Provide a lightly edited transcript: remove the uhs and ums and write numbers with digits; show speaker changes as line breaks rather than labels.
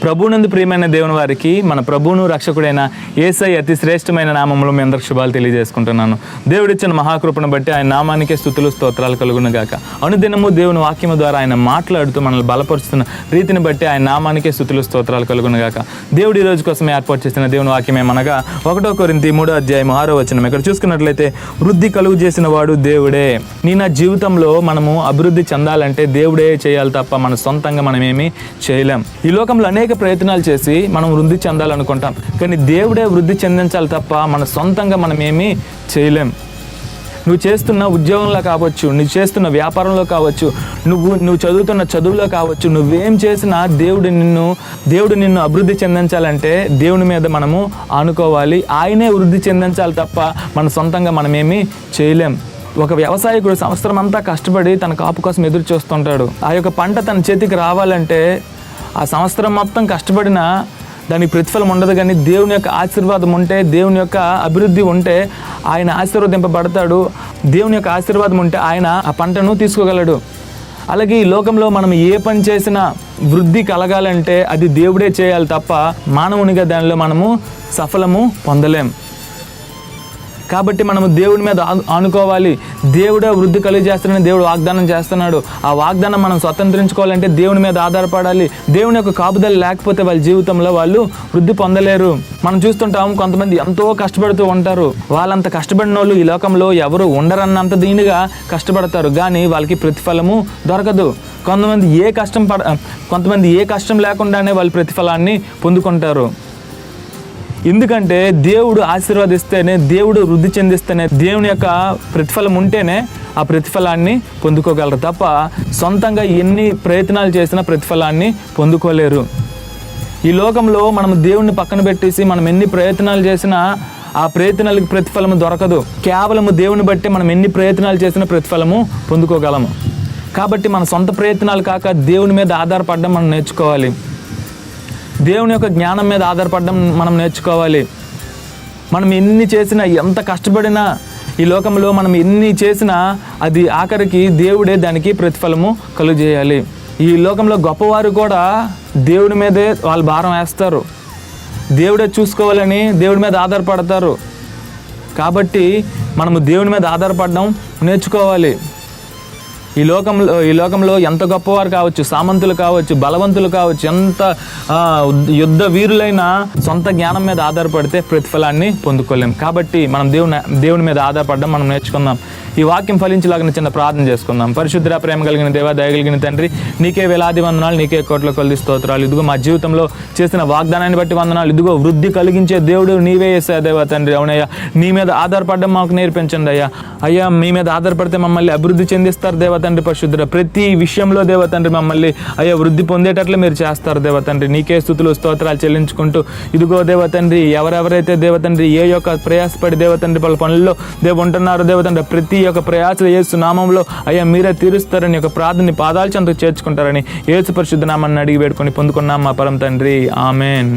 ప్రభువునందు ప్రియమైన దేవుని వారికి మన ప్రభువును రక్షకుడైన యేసయ్య అతి శ్రేష్టమైన నామములో మీ అందరికి శుభాలు తెలియజేసుకుంటున్నాను. దేవుడిచ్చిన మహాకృపను బట్టి ఆయన నామానికే స్తుతులు స్తోత్రాలు కలుగును గాక. అనుదినము దేవుని వాక్యము ద్వారా ఆయన మాట్లాడుతూ మనల్ని బలపరుస్తున్న రీతిని బట్టి ఆయన నామానికే స్తుతులు స్తోత్రాలు కలుగును గాక. దేవుడు ఈ రోజు కోసం ఏర్పాటు చేసిన దేవుని వాక్యమే మనగా 1 కొరింథీ 3:6 ఇక్కడ చూసుకున్నట్లయితే వృద్ధి కలుగు చేసిన వాడు దేవుడే. నా జీవితంలో మనము అభివృద్ధి చెందాలంటే దేవుడే చేయాలి తప్ప మన సొంతంగా మనం ఏమీ చేయలేం. ఈ లోకంలో అనేక ప్రయత్నాలు చేసి మనం వృద్ధి చెందాలనుకుంటాం, కానీ దేవుడే వృద్ధి చెందించాలి తప్ప మన సొంతంగా మనం ఏమీ చేయలేం. నువ్వు చేస్తున్న ఉద్యోగంలో కావచ్చు, నువ్వు చేస్తున్న వ్యాపారంలో కావచ్చు, నువ్వు చదువుతున్న చదువులో కావచ్చు, నువ్వేం చేసినా దేవుడు నిన్ను అభివృద్ధి చెందించాలంటే దేవుని మీద మనము ఆనుకోవాలి. ఆయనే వృద్ధి చెందించాలి తప్ప మన సొంతంగా మనమేమీ చేయలేం. ఒక వ్యవసాయకుడు సంవత్సరం అంతా కష్టపడి తన కాపు కోసం ఎదురు చూస్తుంటాడు. ఆ యొక్క పంట తన చేతికి రావాలంటే ఆ సంవత్సరం మొత్తం కష్టపడినా దానికి ప్రతిఫలం ఉండదు. కానీ దేవుని యొక్క ఆశీర్వాదం ఉంటే, దేవుని యొక్క అభివృద్ధి ఉంటే ఆయన ఆశీర్వదింపబడతాడు. దేవుని యొక్క ఆశీర్వాదం ఉంటే ఆయన ఆ పంటను తీసుకోగలడు. అలాగే ఈ లోకంలో మనం ఏ పని చేసినా వృద్ధి కలగాలంటే అది దేవుడే చేయాలి తప్ప మానవునిగా దానిలో మనము సఫలము పొందలేం. కాబట్టి మనము దేవుడి మీద ఆనుకోవాలి. దేవుడే వృద్ధి కలిగజేస్తాడని దేవుడు వాగ్దానం చేస్తున్నాడు. ఆ వాగ్దానం మనం స్వతంత్రించుకోవాలంటే దేవుని మీద ఆధారపడాలి. దేవుని యొక్క కాపుదల లేకపోతే వాళ్ళ జీవితంలో వాళ్ళు వృద్ధి పొందలేరు. మనం చూస్తుంటాము, కొంతమంది ఎంతో కష్టపడుతూ ఉంటారు. వాళ్ళంత కష్టపడిన వాళ్ళు ఈ లోకంలో ఎవరు ఉండరన్నంత దీనిగా కష్టపడతారు, కానీ వాళ్ళకి ప్రతిఫలము దొరకదు. కొంతమంది ఏ కష్టం లేకుండానే వాళ్ళు ప్రతిఫలాన్ని పొందుకుంటారు. ఎందుకంటే దేవుడు ఆశీర్వదిస్తేనే, దేవుడు వృద్ధి చెందిస్తేనే, దేవుని యొక్క ప్రతిఫలం ఉంటేనే ఆ ప్రతిఫలాన్ని పొందుకోగలరు తప్ప సొంతంగా ఎన్ని ప్రయత్నాలు చేసినా ప్రతిఫలాన్ని పొందుకోలేరు. ఈ లోకంలో మనం దేవుణ్ణి పక్కన పెట్టేసి మనం ఎన్ని ప్రయత్నాలు చేసినా ఆ ప్రయత్నాలకు ప్రతిఫలము దొరకదు. కేవలము దేవుని బట్టి మనం ఎన్ని ప్రయత్నాలు చేసినా ప్రతిఫలము పొందుకోగలము. కాబట్టి మన సొంత ప్రయత్నాలు కాక దేవుని మీద ఆధారపడడం మనం నేర్చుకోవాలి. దేవుని యొక్క జ్ఞానం మీద ఆధారపడడం మనం నేర్చుకోవాలి. మనం ఎన్ని చేసినా, ఎంత కష్టపడినా, ఈ లోకంలో మనం ఎన్ని చేసినా అది ఆఖరికి దేవుడే దానికి ప్రతిఫలము కలుగజేయాలి. ఈ లోకంలో గొప్పవారు కూడా దేవుడి మీదే వాళ్ళు భారం వేస్తారు. దేవుడే చూసుకోవాలని దేవుడి మీద ఆధారపడతారు. కాబట్టి మనము దేవుని మీద ఆధారపడడం నేర్చుకోవాలి. ఈ లోకంలో ఎంత గొప్పవారు కావచ్చు, సామంతులు కావచ్చు, బలవంతులు కావచ్చు, ఎంత యుద్ధ వీరులైనా సొంత జ్ఞానం మీద ఆధారపడితే ప్రతిఫలాన్ని పొందుకోలేం. కాబట్టి మనం దేవుని మీద ఆధారపడడం మనం నేర్చుకుందాం. ఈ వాక్యం ఫలించలాగిన చిన్న ప్రార్థన చేసుకుందాం. పరిశుద్ధ ప్రేమ కలిగిన దేవా, దయ కలిగిన తండ్రి, నీకే వేలాది వందనాలు, నీకే కోట్ల కొలది స్తోత్రాలు. ఇదిగో మా జీవితంలో చేసిన వాగ్దానాన్ని బట్టి వందనాలు. ఇదిగో వృద్ధి కలిగించే దేవుడు నీవే యేసయ్యా దేవా తండ్రి. అవునయ్యా, నీ మీద ఆధారపడడం మాకు నేర్పించండి అయ్యా. మీ మీద ఆధారపడితే మమ్మల్ని అభివృద్ధి చెందిస్తారు దేవా తండ్రి. పరిశుద్ధ ప్రతి విషయంలో దేవా తండ్రి మమ్మల్ని వృద్ధి పొందేటట్లే మీరు చేస్తారు దేవా తండ్రి. నీకే స్తుతులు స్తోత్రాలు చెల్లించుకుంటూ ఇదిగో దేవా తండ్రి, ఎవరెవరైతే దేవా తండ్రి ఏ యొక్క ప్రయాసపడి దేవా తండ్రి వాళ్ళ పనుల్లో ఉంటున్నారో దేవా తండ్రి, ప్రతి యొక్క ప్రయాసలు యేసు నామంలో మీరే తీరుస్తారని యొక్క ప్రార్థనని పాదాల చెంతకు చేర్చుకుంటారని యేసు పరిశుద్ధ నామాన్ని అడిగి వేడుకొని పొందుకున్నాం మా పరమ తండ్రి. ఆమెన్.